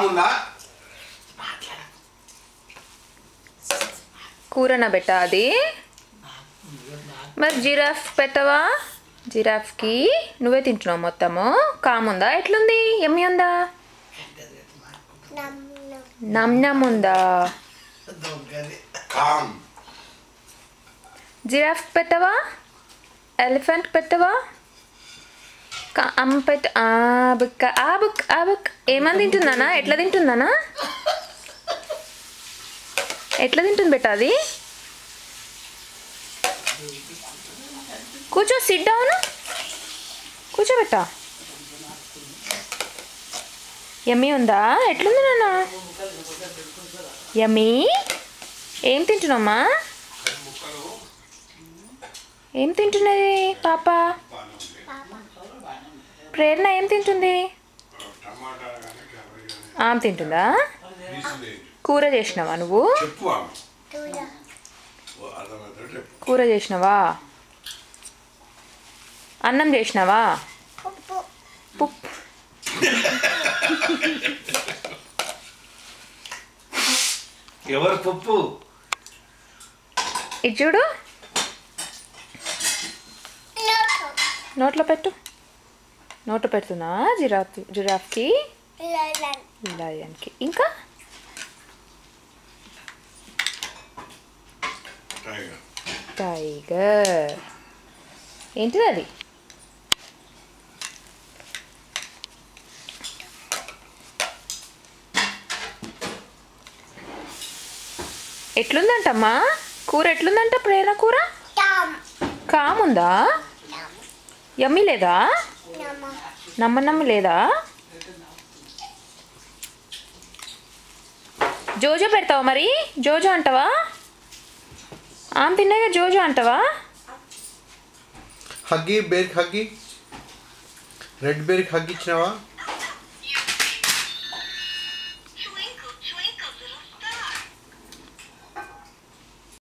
కాముందా కూరన బెట్టా అది మరి జిరాఫ్ పెట్టవా జిరాఫ్కి నువ్వే తింటున్నావు మొత్తము కాముందా ఎట్లుంది ఎమ్మి ఉందా నమ్ నమ్ ఉందా జిరాఫ్ పెట్టవా ఎలిఫెంట్ పెట్టవా అమ్మ పెట్ట బుక్ ఆ బుక్ ఆ బుక్ ఏమని తింటుందానా ఎట్లా తింటుందానా ఎట్లా తింటుంది బెట్ట అది కూర్చో సిట్ డౌన్ కూర్చోబెట్ట యమ్మీ ఉందా ఎట్లుంది నాన్న యమ్మీ ఏం తింటున్నామ్మా ఏం తింటున్నది పాప ప్రేరణ ఏం తింటుంది ఆమె తింటుందా కూర చేసినావా నువ్వు కూర చేసినావా అన్నం చేసినావా పుప్పు ఎవరు పప్పు ఇది చూడు నోట్లో పెట్టు నోట్లో పెడుతున్నా జిరాఫ్కి లయన్కి ఇంకా టైగర్ ఏంటిది అది ఎట్లుందంటమ్మా కూర ఎట్లుందంట ప్రేరణ కూర కాముందా యమ్మీ లేదా నమ్మ లేదా జోజో పెడతావా మరి జోజో అంటావా ఆమె తిన్నాక జోజో అంటావా హగ్గి బేర్కి హగ్గి రెడ్ బేర్కి హగ్గి ఇచ్చినావా